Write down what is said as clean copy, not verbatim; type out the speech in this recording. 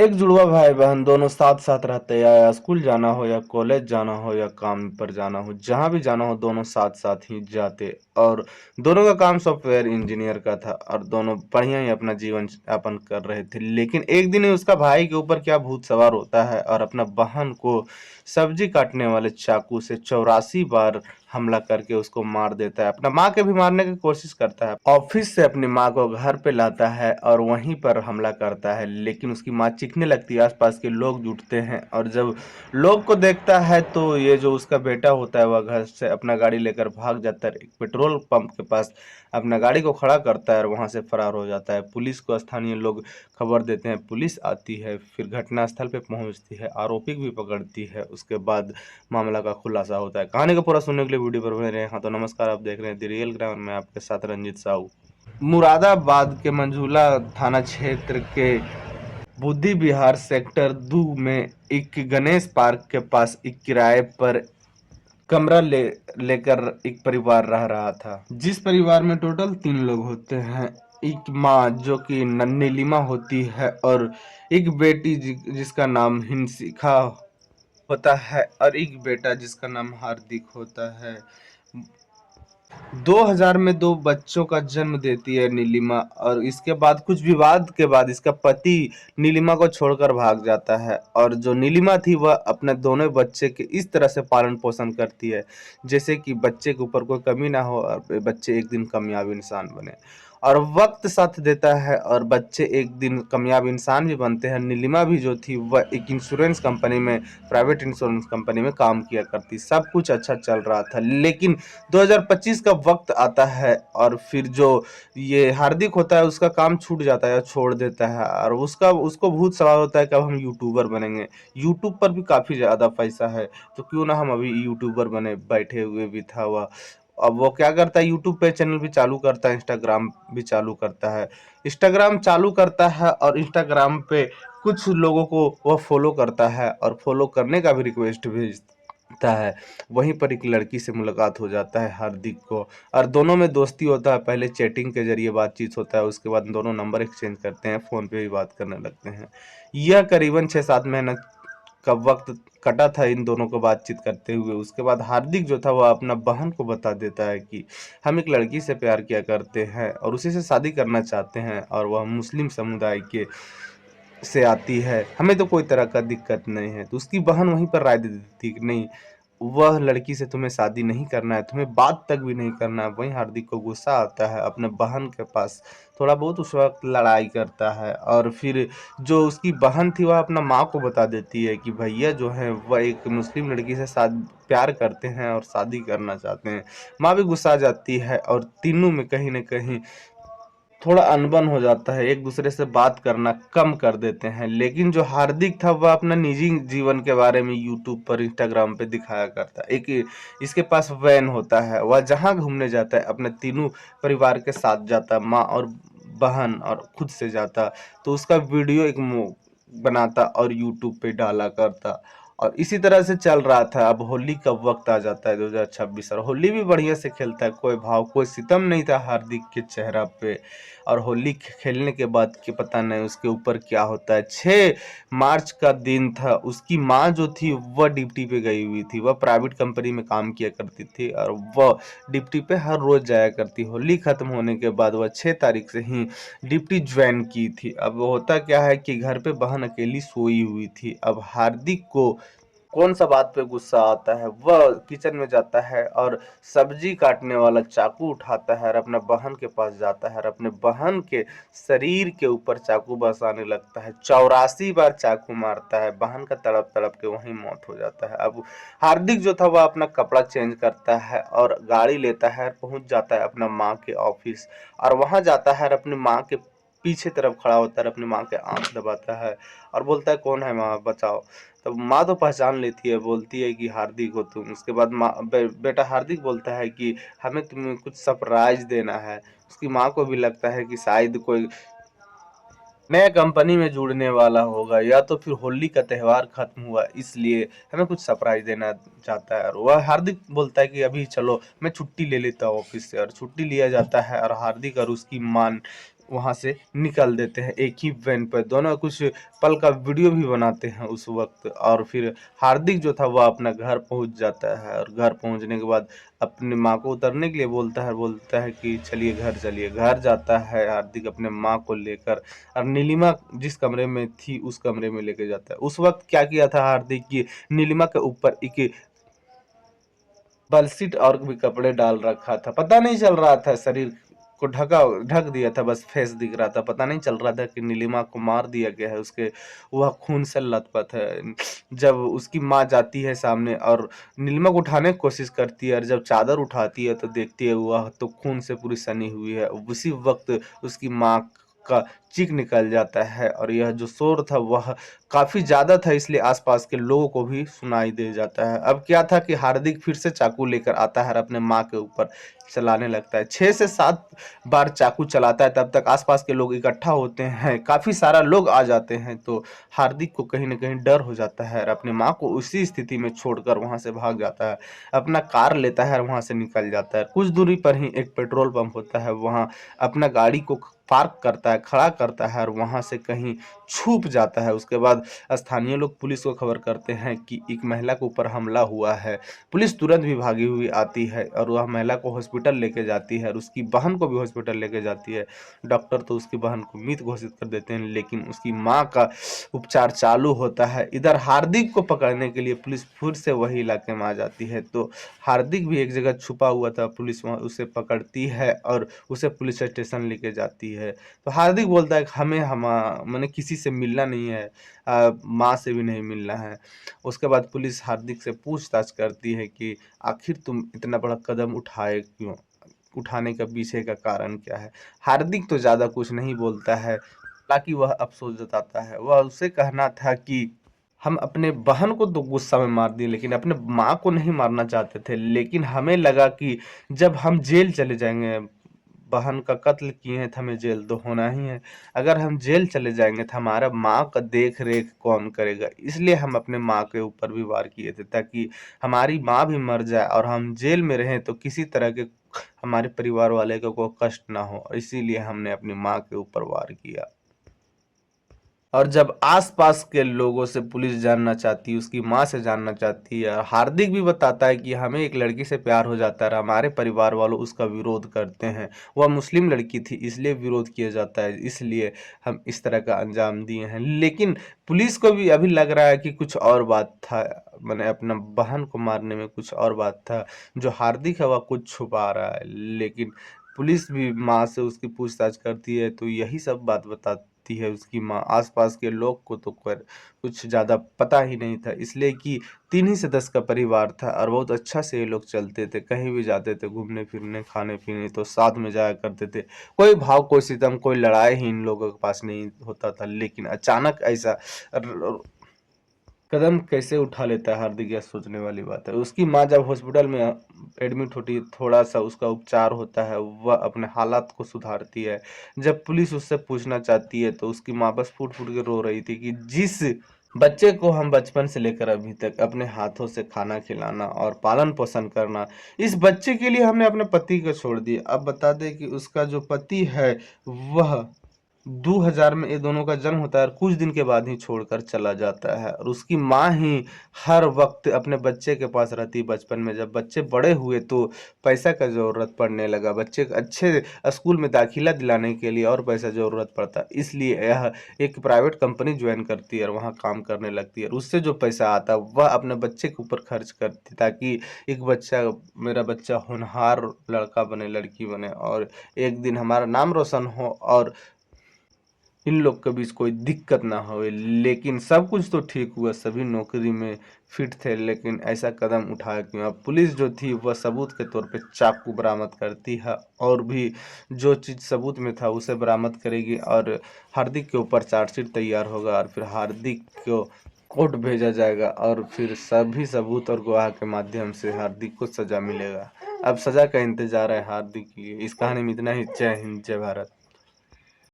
एक जुड़वा भाई बहन दोनों साथ साथ रहते हैं, या स्कूल जाना हो या कॉलेज जाना हो या काम पर जाना हो, जहाँ भी जाना हो दोनों साथ साथ ही जाते। और दोनों का काम सॉफ्टवेयर इंजीनियर का था और दोनों बढ़िया ही अपना जीवन यापन कर रहे थे। लेकिन एक दिन ही उसका भाई के ऊपर क्या भूत सवार होता है और अपना बहन को सब्जी काटने वाले चाकू से 84 बार हमला करके उसको मार देता है। अपना माँ के भी मारने की कोशिश करता है। ऑफिस से अपनी माँ को घर पे लाता है और वहीं पर हमला करता है, लेकिन उसकी माँ चीखने लगती है। आसपास के लोग जुटते हैं और जब लोग को देखता है तो ये जो उसका बेटा होता है वह घर से अपना गाड़ी लेकर भाग जाता है। एक पेट्रोल पंप के पास अपना गाड़ी को खड़ा करता है और वहां से फरार हो जाता है। पुलिस को स्थानीय लोग खबर देते हैं, पुलिस आती है, फिर घटनास्थल पे पहुंचती है, आरोपी भी पकड़ती है। उसके बाद मामला का खुलासा होता है। कहानी को पूरा सुनने के लिए वीडियो पर बने रहे। हाँ तो नमस्कार, आप देख रहे हैं द रियल ग्राउंड में आपके साथ रंजीत साहू। मुरादाबाद के मंझूला थाना क्षेत्र के बुद्धि विहार सेक्टर 2 में एक गणेश पार्क के पास एक किराए पर कमरा लेकर एक परिवार रह रहा था, जिस परिवार में टोटल 3 लोग होते हैं। एक माँ जो कि नीलिमा होती है और एक बेटी जिसका नाम हिंसिका होता है और एक बेटा जिसका नाम हार्दिक होता है। 2000 में 2 बच्चों का जन्म देती है नीलिमा, और इसके बाद कुछ विवाद के बाद इसका पति नीलिमा को छोड़कर भाग जाता है। और जो नीलिमा थी वह अपने दोनों बच्चे के इस तरह से पालन पोषण करती है जैसे कि बच्चे के ऊपर कोई कमी ना हो और बच्चे एक दिन कामयाब इंसान बने। और वक्त साथ देता है और बच्चे एक दिन कामयाब इंसान भी बनते हैं। नीलिमा भी जो थी वह एक इंश्योरेंस कंपनी में, प्राइवेट इंश्योरेंस कंपनी में काम किया करती। सब कुछ अच्छा चल रहा था, लेकिन 2025 का वक्त आता है और फिर जो ये हार्दिक होता है उसका काम छूट जाता है, छोड़ देता है, और उसको भूत सवार होता है कि अब हम यूट्यूबर बनेंगे। यूट्यूब पर भी काफी ज्यादा पैसा है, तो क्यों ना हम अभी यूट्यूबर बने। बैठे हुए भी था वह। अब वो क्या करता है, यूट्यूब पे चैनल भी चालू करता है, इंस्टाग्राम भी चालू करता है। इंस्टाग्राम चालू करता है और इंस्टाग्राम पे कुछ लोगों को वह फॉलो करता है और फॉलो करने का भी रिक्वेस्ट भेजता है। वहीं पर एक लड़की से मुलाकात हो जाता है हार्दिक को, और दोनों में दोस्ती होता है। पहले चैटिंग के जरिए बातचीत होता है, उसके बाद दोनों नंबर एक्सचेंज करते हैं, फ़ोन पे भी बात करने लगते हैं। यह करीबन 6-7 महीना का वक्त कटा था इन दोनों को बातचीत करते हुए। उसके बाद हार्दिक जो था वह अपना बहन को बता देता है कि हम एक लड़की से प्यार किया करते हैं और उसी से शादी करना चाहते हैं, और वह मुस्लिम समुदाय के से आती है, हमें तो कोई तरह का दिक्कत नहीं है। तो उसकी बहन वहीं पर राय दे देती कि नहीं, वह लड़की से तुम्हें शादी नहीं करना है, तुम्हें बात तक भी नहीं करना है। वहीं हार्दिक को गुस्सा आता है, अपने बहन के पास थोड़ा बहुत उस वक्त लड़ाई करता है, और फिर जो उसकी बहन थी वह अपना माँ को बता देती है कि भैया जो है वह एक मुस्लिम लड़की से शादी प्यार करते हैं और शादी करना चाहते हैं। माँ भी गुस्सा जाती है और तीनों में कहीं ना कहीं थोड़ा अनबन हो जाता है, एक दूसरे से बात करना कम कर देते हैं। लेकिन जो हार्दिक था वह अपना निजी जीवन के बारे में यूट्यूब पर, इंस्टाग्राम पे दिखाया करता है। एक इसके पास वैन होता है, वह जहाँ घूमने जाता है अपने तीनों परिवार के साथ जाता है, माँ और बहन और खुद से जाता। तो उसका वीडियो एक बनाता और यूट्यूब पे डाला करता, और इसी तरह से चल रहा था। अब होली का वक्त आ जाता है 2026, और होली भी बढ़िया से खेलता है, कोई भाव कोई सितम नहीं था हार्दिक के चेहरा पे। और होली खेलने के बाद कि पता नहीं उसके ऊपर क्या होता है। 6 मार्च का दिन था, उसकी माँ जो थी वह ड्यूटी पे गई हुई थी। वह प्राइवेट कंपनी में काम किया करती थी और वह ड्यूटी पे हर रोज जाया करती। होली खत्म होने के बाद वह 6 तारीख से ही ड्यूटी ज्वाइन की थी। अब होता क्या है कि घर पे बहन अकेली सोई हुई थी। अब हार्दिक को कौन सा बात पे गुस्सा आता है, वह किचन में जाता है और सब्जी काटने वाला चाकू उठाता है और अपने बहन के पास जाता है और अपने बहन के शरीर के ऊपर चाकू बरसाने लगता है। 84 बार चाकू मारता है, बहन का तड़प तड़प के वहीं मौत हो जाता है। अब हार्दिक जो था वह अपना कपड़ा चेंज करता है और गाड़ी लेता है, पहुंच जाता है अपना माँ के ऑफिस, और वहां जाता है और अपनी माँ के पीछे तरफ खड़ा होता है, अपनी माँ के आंख दबाता है और बोलता है कौन है माँ, बचाओ। तब माँ तो पहचान लेती है, बोलती है कि हार्दिक हो तुम। उसके बाद बेटा हार्दिक बोलता है कि हमें तुम्हें कुछ सरप्राइज देना है। उसकी माँ को भी लगता है कि शायद कोई नया कंपनी में जुड़ने वाला होगा, या तो फिर होली का त्यौहार खत्म हुआ इसलिए हमें कुछ सरप्राइज देना चाहता है। और वह हार्दिक बोलता है कि अभी चलो मैं छुट्टी ले लेता हूँ ऑफिस से, और छुट्टी लिया जाता है और हार्दिक और उसकी माँ वहाँ से निकल देते हैं एक ही वैन पर। दोनों कुछ पल का वीडियो भी बनाते हैं उस वक्त। और फिर हार्दिक जो था वह अपना घर पहुँच जाता है, और घर पहुँचने के बाद अपनी माँ को उतरने के लिए बोलता है कि चलिए घर चलिए। घर जाता है हार्दिक अपने माँ को लेकर, और नीलिमा जिस कमरे में थी उस कमरे में लेके जाता है। उस वक्त क्या किया था हार्दिक की, नीलिमा के ऊपर एक बेडशीट और भी कपड़े डाल रखा था। पता नहीं चल रहा था, शरीर को ढक दिया था, बस फेस दिख रहा था। पता नहीं चल रहा था कि नीलिमा को मार दिया गया है, उसके वह खून से लथपथ है। जब उसकी माँ जाती है सामने और नीलिमा को उठाने की कोशिश करती है, और जब चादर उठाती है तो देखती है वह तो खून से पूरी सनी हुई है। उसी वक्त उसकी माँ का चीख निकल जाता है, और यह जो शोर था वह काफी ज्यादा था, इसलिए आसपास के लोगों को भी सुनाई दे जाता है। अब क्या था कि हार्दिक फिर से चाकू लेकर आता है और अपने माँ के ऊपर चलाने लगता है। 6 से 7 बार चाकू चलाता है। तब तक आसपास के लोग इकट्ठा होते हैं, काफी सारा लोग आ जाते हैं। तो हार्दिक को कहीं ना कहीं डर हो जाता है, और अपनी माँ को उसी स्थिति में छोड़कर वहां से भाग जाता है। अपना कार लेता है और वहां से निकल जाता है। कुछ दूरी पर ही एक पेट्रोल पंप होता है, वहां अपना गाड़ी को पार्क करता है, खड़ा करता है, और वहां से कहीं छुप जाता है। उसके बाद स्थानीय लोग पुलिस को खबर करते हैं कि एक महिला के ऊपर हमला हुआ है। पुलिस तुरंत भी भागी हुई आती है, और वह महिला को हॉस्पिटल लेके जाती है, और उसकी बहन को भी हॉस्पिटल लेके जाती है। डॉक्टर तो उसकी बहन को मृत घोषित कर देते हैं, लेकिन उसकी माँ का उपचार चालू होता है। इधर हार्दिक को पकड़ने के लिए पुलिस फिर से वही इलाके में आ जाती है। तो हार्दिक भी एक जगह छुपा हुआ था, पुलिस वहाँ उसे पकड़ती है और उसे पुलिस स्टेशन लेके जाती है। तो हार्दिक बोलता है कि हमें मैंने किसी से मिलना नहीं है, माँ से भी नहीं मिलना है। उसके बाद पुलिस हार्दिक से पूछताछ करती है कि आखिर तुम इतना बड़ा कदम उठाए क्यों, उठाने का पीछे का कारण क्या है। हार्दिक तो ज्यादा कुछ नहीं बोलता है, हालांकि वह अफसोस जताता है। वह उसे कहना था कि हम अपने बहन को तो गुस्सा में मार दिए, लेकिन अपने माँ को नहीं मारना चाहते थे। लेकिन हमें लगा कि जब हम जेल चले जाएंगे, बहन का कत्ल किए हैं तो हमें जेल तो होना ही है। अगर हम जेल चले जाएंगे तो हमारा माँ का देख रेख कौन करेगा, इसलिए हम अपने माँ के ऊपर भी वार किए थे, ताकि हमारी माँ भी मर जाए और हम जेल में रहें तो किसी तरह के हमारे परिवार वाले को कोई कष्ट ना हो। इसीलिए हमने अपनी माँ के ऊपर वार किया। और जब आसपास के लोगों से पुलिस जानना चाहती है, उसकी माँ से जानना चाहती है, हार्दिक भी बताता है कि हमें एक लड़की से प्यार हो जाता है, हमारे परिवार वालों उसका विरोध करते हैं। वह मुस्लिम लड़की थी इसलिए विरोध किया जाता है, इसलिए हम इस तरह का अंजाम दिए हैं। लेकिन पुलिस को भी अभी लग रहा है कि कुछ और बात था, मैंने अपना बहन को मारने में कुछ और बात था, जो हार्दिक है वह कुछ छुपा रहा है। लेकिन पुलिस भी माँ से उसकी पूछताछ करती है तो यही सब बात बताती है उसकी माँ। आसपास के लोग को तो कुछ ज़्यादा पता ही नहीं था, इसलिए कि 3 ही सदस्य का परिवार था, और बहुत अच्छा से ये लोग चलते थे। कहीं भी जाते थे घूमने फिरने, खाने पीने तो साथ में जाया करते थे। कोई भाव, कोई सितम, कोई लड़ाई ही इन लोगों के पास नहीं होता था। लेकिन अचानक ऐसा कदम कैसे उठा लेता है हार्दिक, यह सोचने वाली बात है। उसकी माँ जब हॉस्पिटल में एडमिट होती है, थोड़ा सा उसका उपचार होता है, वह अपने हालात को सुधारती है। जब पुलिस उससे पूछना चाहती है तो उसकी माँ बस फूट फूट के रो रही थी कि जिस बच्चे को हम बचपन से लेकर अभी तक अपने हाथों से खाना खिलाना और पालन पोषण करना, इस बच्चे के लिए हमने अपने पति को छोड़ दिया। अब बता दें कि उसका जो पति है वह 2000 में ये दोनों का जन्म होता है, और कुछ दिन के बाद ही छोड़कर चला जाता है। और उसकी माँ ही हर वक्त अपने बच्चे के पास रहती। बचपन में जब बच्चे बड़े हुए तो पैसा का ज़रूरत पड़ने लगा, बच्चे को अच्छे स्कूल में दाखिला दिलाने के लिए और पैसा ज़रूरत पड़ता, इसलिए यह एक प्राइवेट कंपनी ज्वाइन करती है और वहाँ काम करने लगती है। और उससे जो पैसा आता है वह अपने बच्चे के ऊपर खर्च करती, ताकि एक बच्चा, मेरा बच्चा होनहार लड़का बने, लड़की बने, और एक दिन हमारा नाम रोशन हो और इन लोग के बीच कोई दिक्कत ना हो। लेकिन सब कुछ तो ठीक हुआ, सभी नौकरी में फिट थे, लेकिन ऐसा कदम उठाया क्यों। अब पुलिस जो थी वह सबूत के तौर पे चाकू बरामद करती है, और भी जो चीज़ सबूत में था उसे बरामद करेगी, और हार्दिक के ऊपर चार्जशीट तैयार होगा, और फिर हार्दिक को कोर्ट भेजा जाएगा, और फिर सभी सबूत और गवाह के माध्यम से हार्दिक को सजा मिलेगा। अब सजा का इंतजार है हार्दिक की। इस कहानी में इतना ही। जय हिंद, जय भारत।